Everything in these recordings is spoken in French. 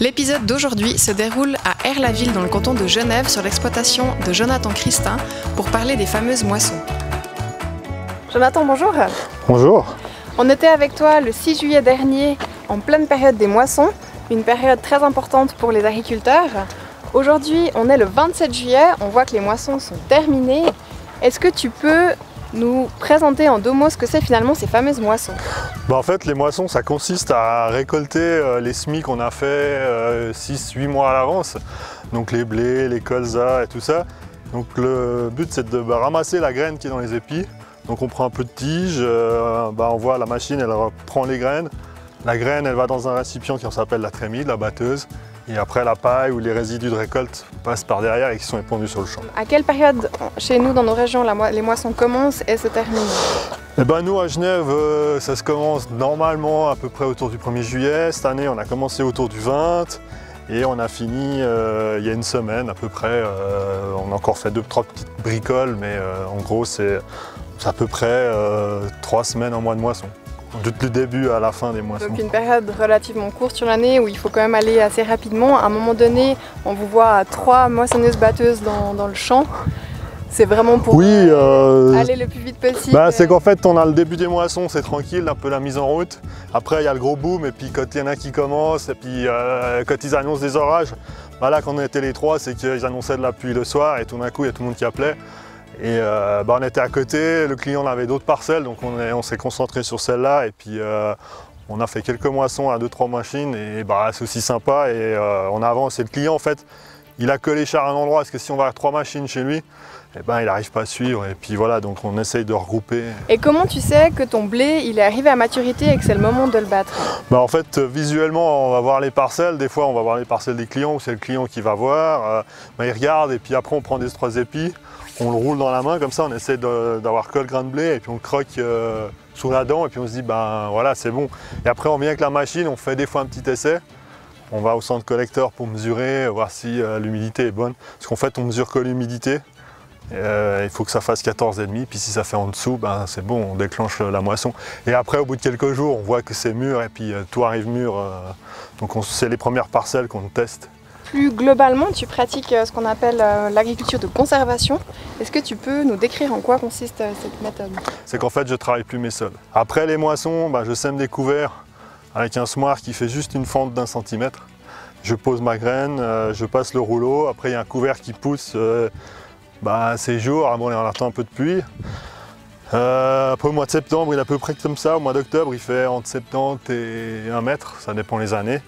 L'épisode d'aujourd'hui se déroule à Aire-la-Ville dans le canton de Genève sur l'exploitation de Jonathan Christin pour parler des fameuses moissons. Jonathan, bonjour. Bonjour. On était avec toi le 6 juillet dernier en pleine période des moissons, une période très importante pour les agriculteurs. Aujourd'hui, on est le 27 juillet, on voit que les moissons sont terminées. Est-ce que tu peux nous présenter en 2 mots ce que c'est finalement ces fameuses moissons? En fait, les moissons, ça consiste à récolter les semis qu'on a fait 6-8 mois à l'avance. Donc les blés, les colzas et tout ça. Donc le but, c'est de ramasser la graine qui est dans les épis. Donc on prend un peu de tige, on voit la machine, elle prend les graines. La graine, elle va dans un récipient qui s'appelle la trémie, la batteuse. Et après, la paille ou les résidus de récolte passent par derrière et qui sont épandus sur le champ. À quelle période, chez nous, dans nos régions, les moissons commencent et se terminent? Nous, à Genève, ça se commence normalement à peu près autour du 1er juillet. Cette année, on a commencé autour du 20 et on a fini il y a une semaine à peu près. On a encore fait 2-3 petites bricoles, mais en gros, c'est à peu près 3 semaines, un mois de moisson. Du début à la fin des moissons. Donc une période relativement courte sur l'année où il faut quand même aller assez rapidement. À un moment donné, on vous voit à 3 moissonneuses-batteuses dans le champ. C'est vraiment pour aller le plus vite possible. C'est qu'en fait, on a le début des moissons, c'est tranquille, un peu la mise en route. Après, il y a le gros boom, et puis quand il y en a qui commencent, et puis quand ils annoncent des orages, là, quand on était les 3, c'est qu'ils annonçaient de la pluie le soir, et tout d'un coup, il y a tout le monde qui appelait. Et on était à côté, le client avait d'autres parcelles, donc on s'est concentré sur celle-là. Et puis on a fait quelques moissons à 2-3 machines, et c'est aussi sympa. Et on avance. Et le client, en fait, il a que les chars à un endroit, parce que si on va à 3 machines chez lui, il n'arrive pas à suivre. Et puis voilà, donc on essaye de regrouper. Et comment tu sais que ton blé, il est arrivé à maturité et que c'est le moment de le battre? En fait, visuellement, on va voir les parcelles. Des fois, on va voir les parcelles des clients, où c'est le client qui va voir. Il regarde, et puis après, on prend des 3 épis. On le roule dans la main, comme ça on essaie d'avoir que le grain de blé et puis on le croque sous la dent et puis on se dit voilà, c'est bon. Et après on vient avec la machine, on fait des fois un petit essai. On va au centre collecteur pour mesurer, voir si l'humidité est bonne. Parce qu'en fait on mesure que l'humidité. Il faut que ça fasse 14,5, puis si ça fait en dessous, c'est bon, on déclenche la moisson. Et après au bout de quelques jours, on voit que c'est mûr et puis tout arrive mûr. Donc c'est les premières parcelles qu'on teste. Plus globalement, tu pratiques ce qu'on appelle l'agriculture de conservation. Est-ce que tu peux nous décrire en quoi consiste cette méthode? C'est qu'en fait, je ne travaille plus mes sols. Après les moissons, je sème des couverts avec un semoir qui fait juste une fente d'1 centimètre. Je pose ma graine, je passe le rouleau. Après, il y a un couvert qui pousse ces jours. On attend un peu de pluie. Après, au mois de septembre, il est à peu près comme ça. Au mois d'octobre, il fait entre 70 et 1 mètre. Ça dépend les années.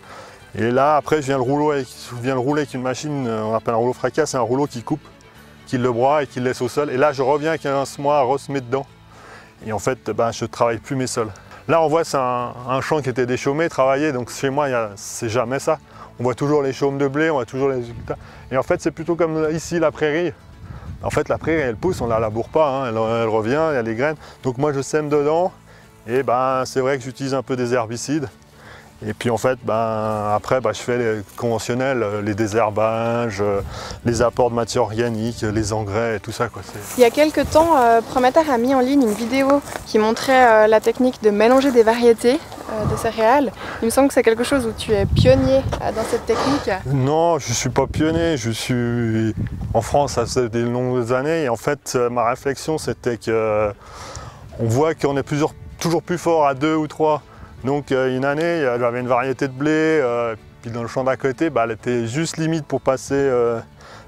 Et là, après, je viens le rouler avec une machine, on appelle un rouleau fracas, c'est un rouleau qui coupe, qui le broie et qui le laisse au sol. Et là, je reviens avec un semoir à ressemer dedans. Et en fait, je ne travaille plus mes sols. Là, on voit, c'est un champ qui était déchaumé, travaillé, donc chez moi, c'est jamais ça. On voit toujours les chaumes de blé, on voit toujours les résultats. Et en fait, c'est plutôt comme ici, la prairie. En fait, la prairie, elle pousse, on ne la laboure pas, elle revient, il y a les graines. Donc moi, je sème dedans, et c'est vrai que j'utilise un peu des herbicides. Et puis en fait, après, je fais les conventionnels, les désherbages, les apports de matière organique, les engrais et tout ça. Il y a quelques temps, Prometer a mis en ligne une vidéo qui montrait la technique de mélanger des variétés de céréales. Il me semble que c'est quelque chose où tu es pionnier dans cette technique. Non, je ne suis pas pionnier, je suis en France, ça fait des longues années. Et en fait, ma réflexion, c'était qu'on voit qu'on est toujours plus fort à 2 ou 3. Donc une année, j'avais une variété de blé, puis dans le champ d'à côté, elle était juste limite pour passer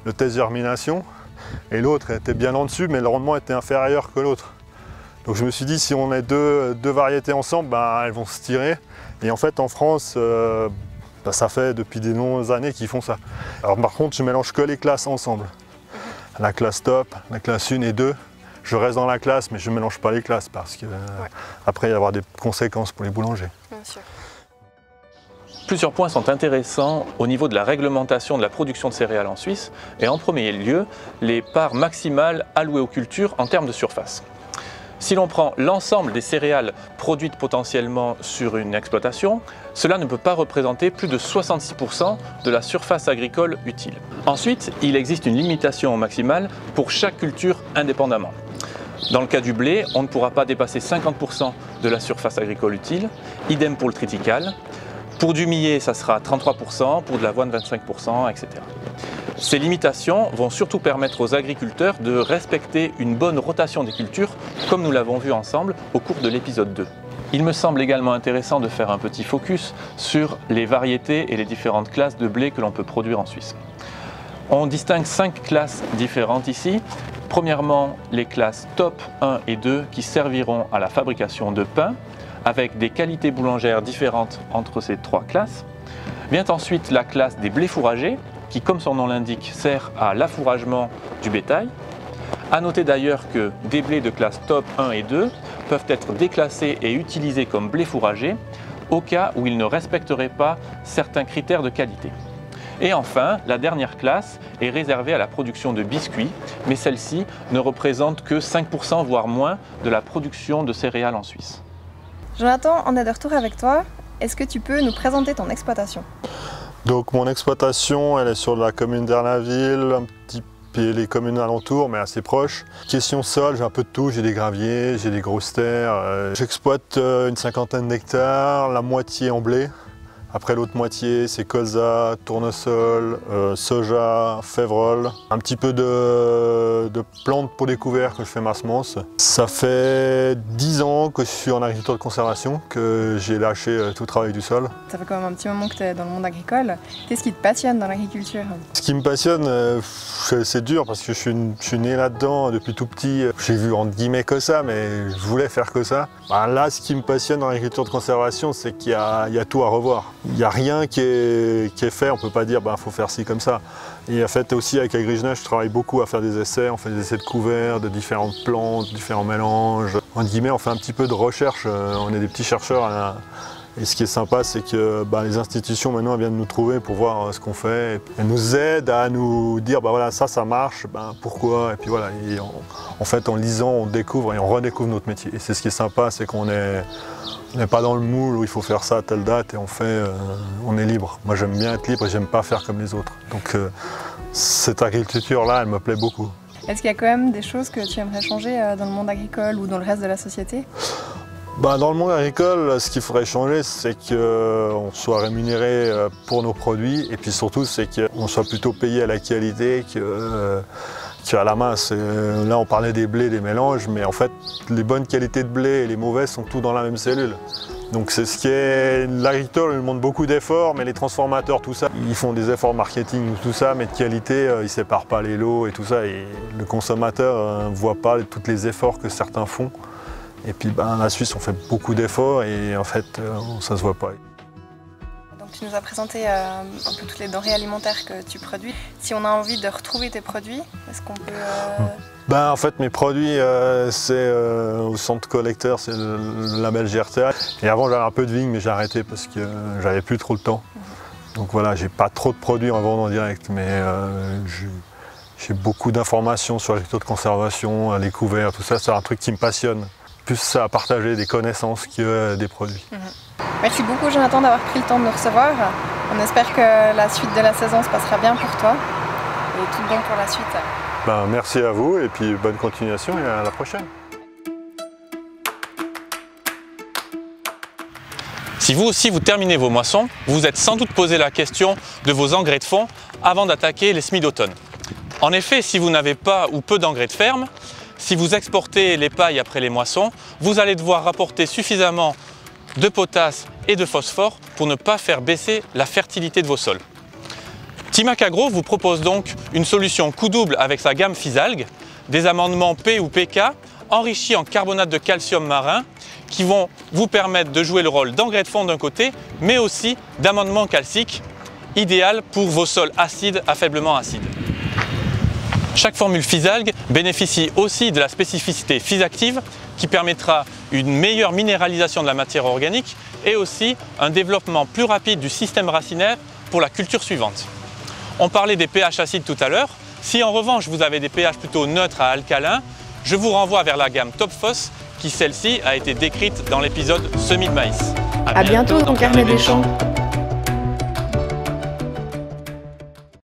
le test de germination. Et l'autre était bien en dessus, mais le rendement était inférieur que l'autre. Donc je me suis dit, si on a deux variétés ensemble, elles vont se tirer. Et en fait, en France, ça fait depuis des longues années qu'ils font ça. Alors par contre, je mélange que les classes ensemble. La classe top, la classe 1 et 2. Je reste dans la classe, mais je ne mélange pas les classes parce que après il va y avoir des conséquences pour les boulangers. Bien sûr. Plusieurs points sont intéressants au niveau de la réglementation de la production de céréales en Suisse et en premier lieu, les parts maximales allouées aux cultures en termes de surface. Si l'on prend l'ensemble des céréales produites potentiellement sur une exploitation, cela ne peut pas représenter plus de 66% de la surface agricole utile. Ensuite, il existe une limitation maximale pour chaque culture indépendamment. Dans le cas du blé, on ne pourra pas dépasser 50% de la surface agricole utile, idem pour le triticale. Pour du millet, ça sera 33%, pour de l'avoine 25%, etc. Ces limitations vont surtout permettre aux agriculteurs de respecter une bonne rotation des cultures, comme nous l'avons vu ensemble au cours de l'épisode 2. Il me semble également intéressant de faire un petit focus sur les variétés et les différentes classes de blé que l'on peut produire en Suisse. On distingue 5 classes différentes ici. Premièrement, les classes top 1 et 2 qui serviront à la fabrication de pain, avec des qualités boulangères différentes entre ces 3 classes. Vient ensuite la classe des blés fourragés, qui, comme son nom l'indique, sert à l'affouragement du bétail. A noter d'ailleurs que des blés de classe top 1 et 2 peuvent être déclassés et utilisés comme blés fourragés au cas où ils ne respecteraient pas certains critères de qualité. Et enfin, la dernière classe est réservée à la production de biscuits, mais celle-ci ne représente que 5% voire moins de la production de céréales en Suisse. Jonathan, on est de retour avec toi. Est-ce que tu peux nous présenter ton exploitation? Donc mon exploitation, elle est sur la commune d'Ernaville, un petit peu les communes alentours, mais assez proches. Question sol, j'ai un peu de tout, j'ai des graviers, j'ai des grosses terres. J'exploite une 50aine d'hectares, la moitié en blé. Après l'autre moitié, c'est colza, tournesol, soja, févrole, un petit peu de plantes pour les couverts que je fais ma semence. Ça fait 10 ans que je suis en agriculture de conservation, que j'ai lâché tout travail du sol. Ça fait quand même un petit moment que tu es dans le monde agricole. Qu'est-ce qui te passionne dans l'agriculture? Ce qui me passionne, c'est dur parce que je suis né là-dedans depuis tout petit. J'ai vu entre guillemets que ça, mais je voulais faire que ça. Là, ce qui me passionne dans l'agriculture de conservation, c'est qu'il y a tout à revoir. Il n'y a rien qui est fait, on ne peut pas dire faut faire ci comme ça. Et en fait aussi avec AgriJeunesse, je travaille beaucoup à faire des essais, on fait des essais de couverts, de différentes plantes, différents mélanges. Entre guillemets, on fait un petit peu de recherche, on est des petits chercheurs. Et ce qui est sympa, c'est que les institutions maintenant elles viennent nous trouver pour voir ce qu'on fait. Elles nous aident à nous dire voilà, ça marche, pourquoi. Et puis voilà, et en fait en lisant, on découvre et on redécouvre notre métier. Et c'est ce qui est sympa, c'est qu'on n'est pas dans le moule où il faut faire ça à telle date et on est libre. Moi j'aime bien être libre et j'aime pas faire comme les autres. Donc cette agriculture-là, elle me plaît beaucoup. Est-ce qu'il y a quand même des choses que tu aimerais changer dans le monde agricole ou dans le reste de la société? Dans le monde agricole, ce qu'il faudrait changer, c'est qu'on soit rémunéré pour nos produits et puis surtout, c'est qu'on soit plutôt payé à la qualité qu'à la masse. Là, on parlait des blés, des mélanges, mais en fait, les bonnes qualités de blé et les mauvaises sont tous dans la même cellule. Donc c'est ce qui est... L'agriculteur lui demande beaucoup d'efforts, mais les transformateurs, tout ça, ils font des efforts marketing, tout ça, mais de qualité, ils ne séparent pas les lots et tout ça. Et le consommateur ne voit pas tous les efforts que certains font. Et puis la Suisse, on fait beaucoup d'efforts et en fait, ça ne se voit pas. Donc tu nous as présenté un peu toutes les denrées alimentaires que tu produis. Si on a envie de retrouver tes produits, est-ce qu'on peut... En fait, mes produits, c'est au centre collecteur, c'est le label GRTA. Et avant, j'avais un peu de vigne, mais j'ai arrêté parce que j'avais plus trop le temps. Donc voilà, j'ai pas trop de produits en vente en direct, mais j'ai beaucoup d'informations sur l'agriculture de conservation, les couverts, tout ça, c'est un truc qui me passionne. Plus ça à partager des connaissances que des produits. Merci beaucoup Jonathan d'avoir pris le temps de nous recevoir. On espère que la suite de la saison se passera bien pour toi et tout bon pour la suite. Merci à vous et puis bonne continuation et à la prochaine. Si vous aussi vous terminez vos moissons, vous vous êtes sans doute posé la question de vos engrais de fond avant d'attaquer les semis d'automne. En effet, si vous n'avez pas ou peu d'engrais de ferme, si vous exportez les pailles après les moissons, vous allez devoir rapporter suffisamment de potasse et de phosphore pour ne pas faire baisser la fertilité de vos sols. Timac Agro vous propose donc une solution coup double avec sa gamme Physalgue, des amendements P ou PK enrichis en carbonate de calcium marin qui vont vous permettre de jouer le rôle d'engrais de fond d'un côté, mais aussi d'amendement calcique, idéal pour vos sols acides à faiblement acides. Chaque formule Physalgue bénéficie aussi de la spécificité Physactive qui permettra une meilleure minéralisation de la matière organique et aussi un développement plus rapide du système racinaire pour la culture suivante. On parlait des pH acides tout à l'heure. Si en revanche vous avez des pH plutôt neutres à alcalins, je vous renvoie vers la gamme Topphos qui celle-ci a été décrite dans l'épisode Semis de maïs. À bientôt dans Carnet des Champs.